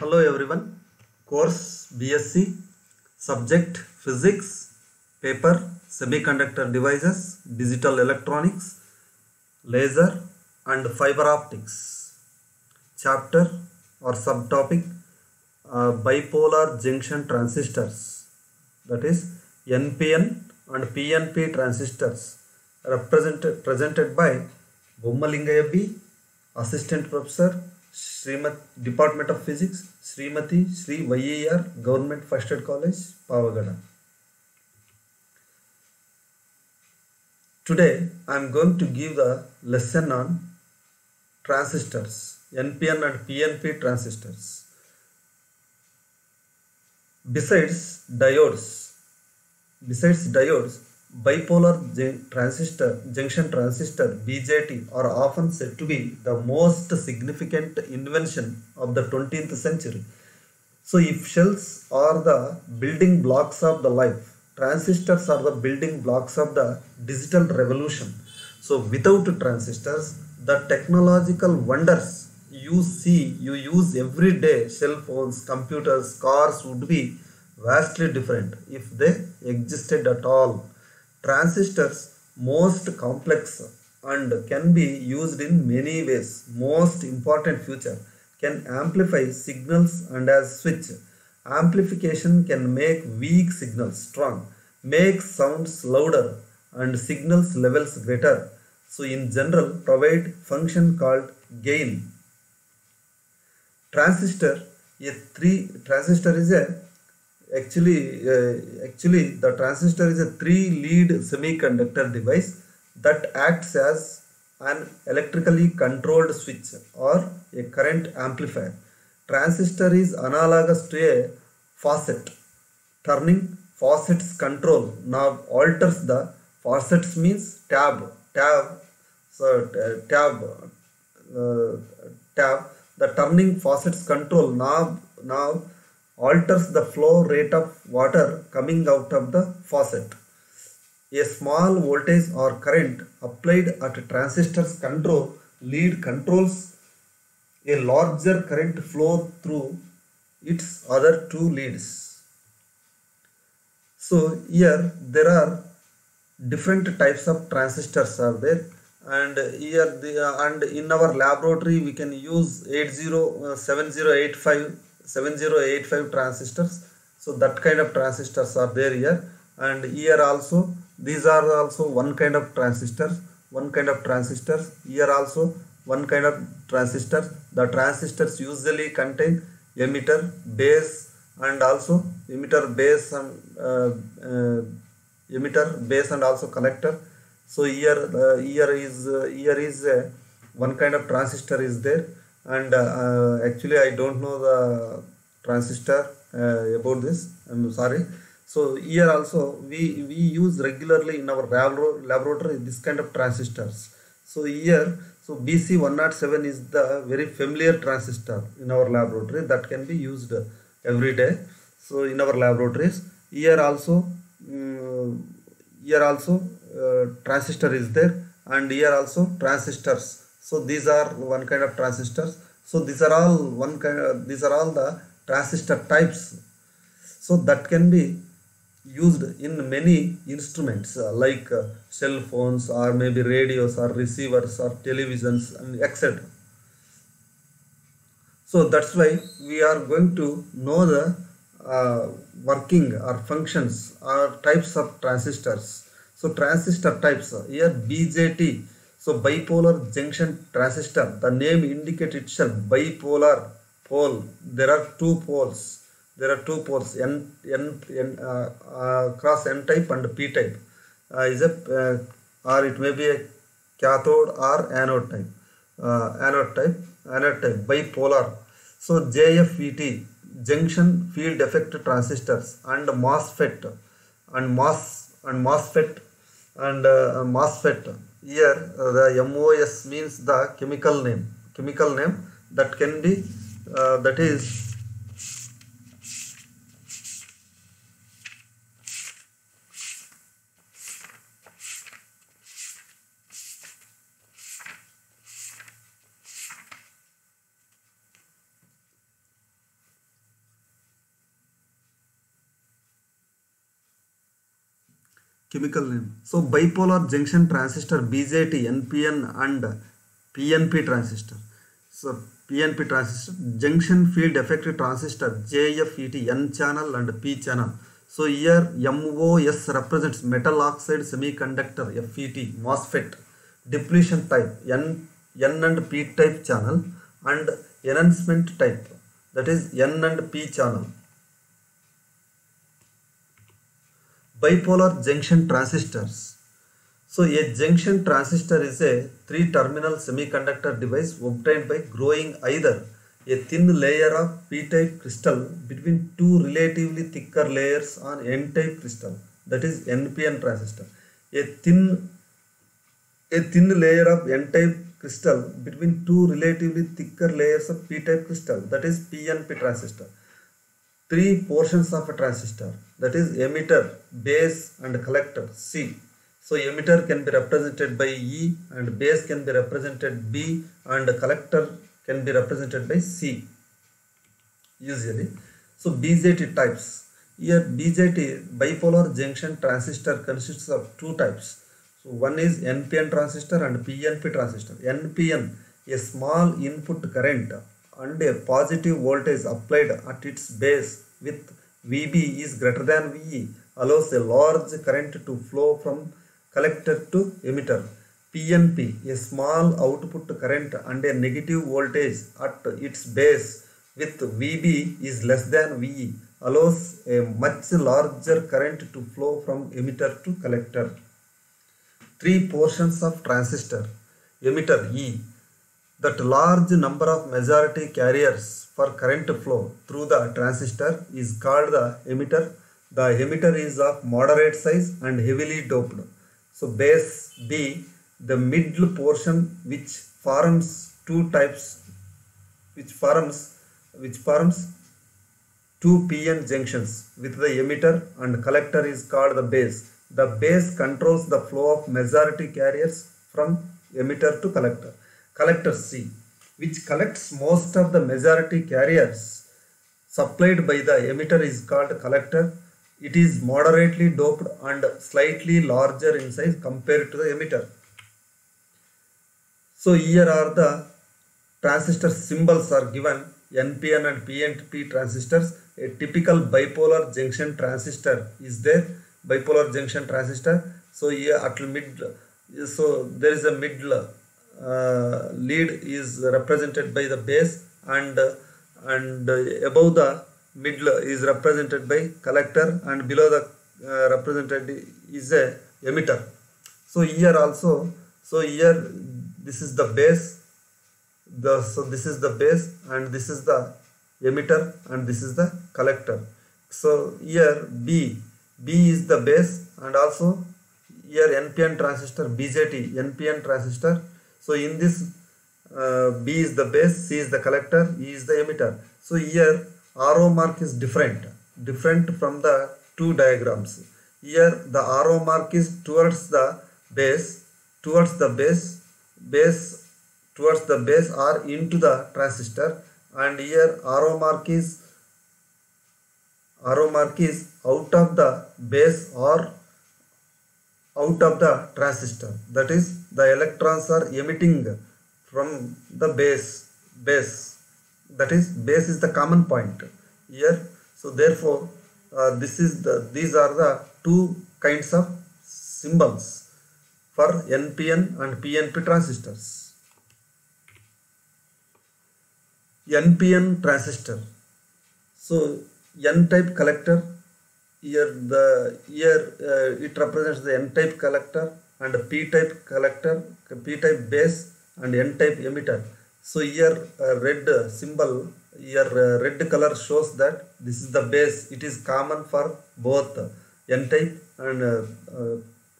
Hello everyone. Course BSc, subject Physics, paper Semiconductor Devices, Digital Electronics, Laser and Fiber Optics. Chapter or subtopic Bipolar Junction Transistors, that is NPN and PNP transistors, presented by Bommalingaya B, Assistant Professor, Department of Physics, Srimati Sri YER, Government First Aid College, Pavagada. Today I am going to give the lesson on transistors, NPN and PNP transistors. Besides diodes, bipolar junction transistor BJT are often said to be the most significant invention of the 20th century. So if shells are the building blocks of the life, transistors are the building blocks of the digital revolution. So without transistors, the technological wonders you use every day, cell phones, computers, cars, would be vastly different if they existed at all. Transistors most complex and can be used in many ways. Most important feature, can amplify signals, and as switch. Amplification can make weak signals strong, make sounds louder and signals levels greater. So in general provide function called gain. Transistor is a actually the transistor is a three-lead semiconductor device that acts as an electrically controlled switch or a current amplifier. Transistor is analogous to a faucet. Turning faucet's control knob alters the faucets means tab. The turning faucet's control knob alters the flow rate of water coming out of the faucet. A small voltage or current applied at a transistor's control lead controls a larger current flow through its other two leads. So here there are different types of transistors are there, and here and in our laboratory we can use 7085 transistors. So that kind of transistors are there here, and here also these are also one kind of transistors, here also one kind of transistors. The transistors usually contain emitter, base, and also emitter, base, and also collector. So here is one kind of transistor is there, and actually I don't know the transistor about this, I'm sorry. So here also we use regularly in our laboratory this kind of transistors. So here, so BC107 is the very familiar transistor in our laboratory that can be used every day. So in our laboratories, here also transistor is there, and here also transistors. So these are one kind of transistors. So these are all the transistor types. So that can be used in many instruments like cell phones, or maybe radios, or receivers, or televisions, and etc. So that's why we are going to know the working or functions or types of transistors. So transistor types here, BJT, so bipolar junction transistor, the name indicates itself, bipolar pole. There are two poles, N cross N type and P type is a or it may be a cathode or anode type, bipolar. So JFET, junction field effect transistors, and MOSFET here the MOS means the chemical name that can be that is chemical name. So bipolar junction transistor BJT, NPN and PNP transistor. So PNP transistor, junction field effective transistor JFET, N channel and P channel. So here MOS represents metal oxide semiconductor FET, MOSFET, depletion type N and P type channel and enhancement type, that is N and P channel. Bipolar junction transistors. So a junction transistor is a three-terminal semiconductor device obtained by growing either a thin layer of P-type crystal between two relatively thicker layers on N-type crystal, that is NPN transistor. A thin layer of N-type crystal between two relatively thicker layers of P-type crystal, that is PNP transistor. Three portions of a transistor, that is emitter, base and collector C. So emitter can be represented by E and base can be represented B and collector can be represented by C usually. So BJT types. Here BJT, bipolar junction transistor, consists of two types. So one is NPN transistor and PNP transistor. NPN, a small input current and a positive voltage applied at its base with VB is greater than VE, allows a large current to flow from collector to emitter. PNP, a small output current and a negative voltage at its base with VB is less than VE, allows a much larger current to flow from emitter to collector. Three portions of transistor. Emitter E, that large number of majority carriers for current flow through the transistor is called the emitter. The emitter is of moderate size and heavily doped. So base B, the middle portion which forms two types, which forms two PN junctions with the emitter and collector is called the base. The base controls the flow of majority carriers from emitter to collector. Collector C, which collects most of the majority carriers supplied by the emitter, is called collector. It is moderately doped and slightly larger in size compared to the emitter. So here are the transistor symbols are given. NPN and PNP transistors. A typical bipolar junction transistor is there. Bipolar junction transistor. So here at mid, so there is a middle lead is represented by the base and above the middle is represented by collector and below the represented is a emitter. So here also, so here this is the base, so this is the base and this is the emitter and this is the collector. So here B is the base and also here NPN transistor, BJT, NPN transistor. So in this B is the base, C is the collector, E is the emitter. So here arrow mark is different from the two diagrams. Here the arrow mark is towards the base, towards the base or into the transistor, and here arrow mark is out of the base or out of the transistor. That is, the electrons are emitting from the base. That is, base is the common point here. So therefore, these are the two kinds of symbols for NPN and PNP transistors. NPN transistor. So N-type collector. Here it represents the N-type collector and P-type collector, P-type base and N-type emitter. So here red symbol, here red color shows that this is the base. It is common for both N-type and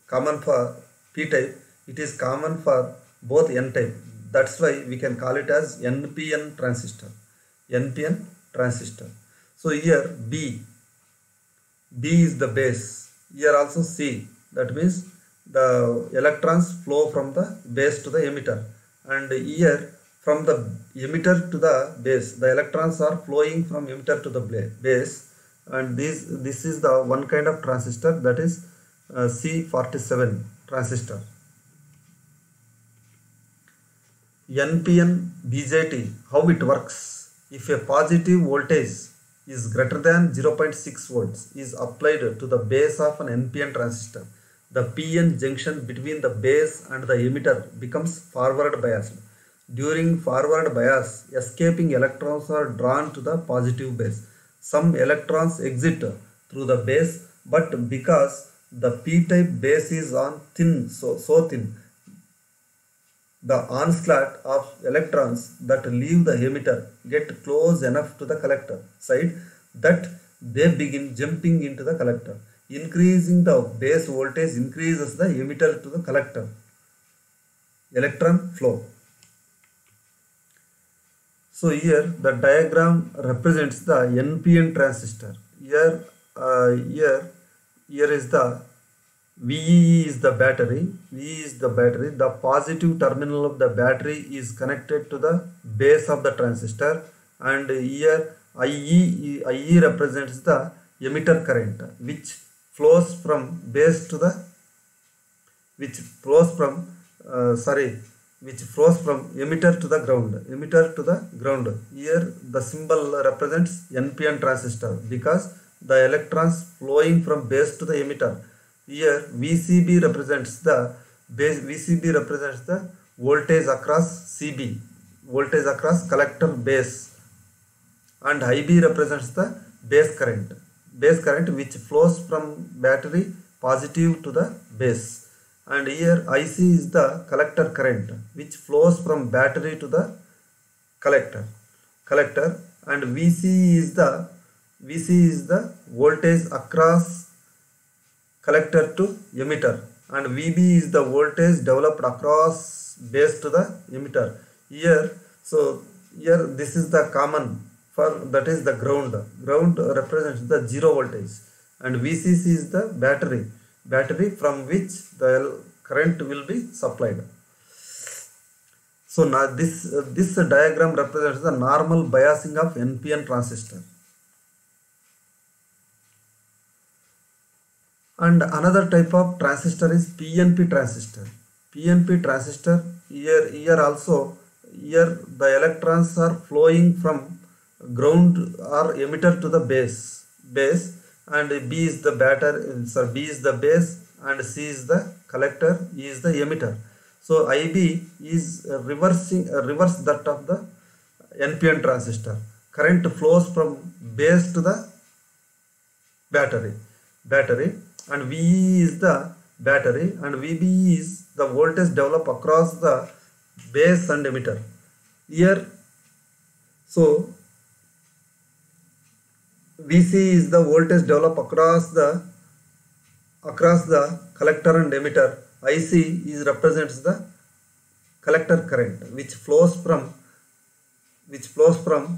common for P-type. It is common for both N-type. That's why we can call it as NPN transistor. NPN transistor. So here B is the base. Here also C. That means the electrons flow from the base to the emitter. And here from the emitter to the base, the electrons are flowing from emitter to the base. And this is the one kind of transistor, that is C47 transistor. NPN BJT, how it works? If a positive voltage is greater than 0.6 volts is applied to the base of an NPN transistor, the PN junction between the base and the emitter becomes forward biased. During forward bias, escaping electrons are drawn to the positive base. Some electrons exit through the base, but because the p-type base is on so thin, the onslaught of electrons that leave the emitter get close enough to the collector side that they begin jumping into the collector. Increasing the base voltage increases the emitter to the collector electron flow. So here the diagram represents the NPN transistor. Here is the VEE is the battery. VE is the battery. The positive terminal of the battery is connected to the base of the transistor, and here IE represents the emitter current, which flows from base to the emitter to the ground. Here the symbol represents NPN transistor because the electrons flowing from base to the emitter. Here VCB represents the voltage across CB, voltage across collector base, and IB represents the base current which flows from battery positive to the base. And here IC is the collector current which flows from battery to the collector, and VC is the voltage across collector to emitter, and VB is the voltage developed across base to the emitter. Here this is the common for, that is the ground represents the zero voltage, and VCC is the battery from which the current will be supplied. So now this diagram represents the normal biasing of NPN transistor. And another type of transistor is PNP transistor. PNP transistor, here the electrons are flowing from ground or emitter to the base, and B is the base, and C is the collector, E is the emitter. So IB is reverse that of the NPN transistor. Current flows from base to the battery, and VE is the battery, and VB is the voltage developed across the base and emitter. Here, so VC is the voltage developed across the collector and emitter. IC represents the collector current which flows from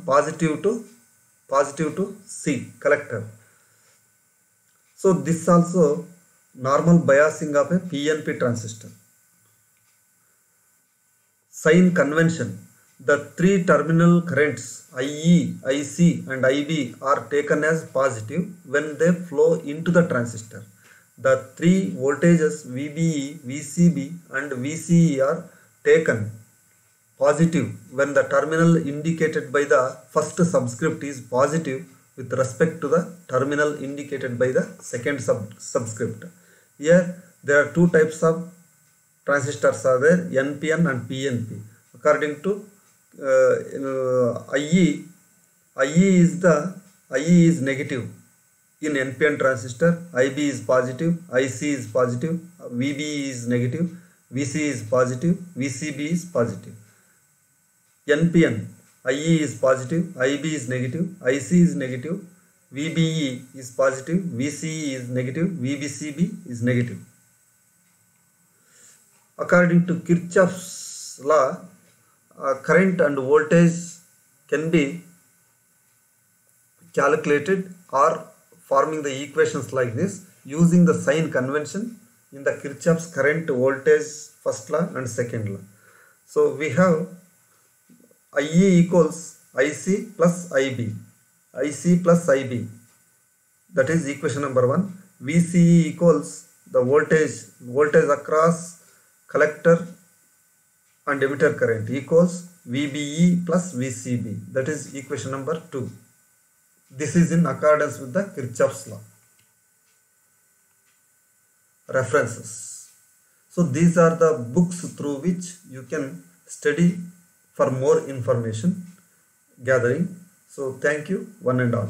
positive to C, collector. So this also normal biasing of a PNP transistor. Sign convention. The three terminal currents IE, IC and IB are taken as positive when they flow into the transistor. The three voltages VBE, VCB and VCE are taken positive when the terminal indicated by the first subscript is positive with respect to the terminal indicated by the second subscript. Here there are two types of transistors are there, NPN and PNP. According to IE is negative in NPN transistor, IB is positive, IC is positive, VB is negative, VC is positive, VCB is positive. NPN, IE is positive, IB is negative, IC is negative, VBE is positive, VCE is negative, VBCB is negative. According to Kirchhoff's law, current and voltage can be calculated or forming the equations like this using the sign convention in the Kirchhoff's current voltage first law and second law. So we have IE equals IC plus IB, IC plus IB, that is equation number 1. VCE equals the voltage across collector and emitter current equals VBE plus VCB. That is equation number 2. This is in accordance with the Kirchhoff's law. References. So these are the books through which you can study for more information gathering. So thank you one and all.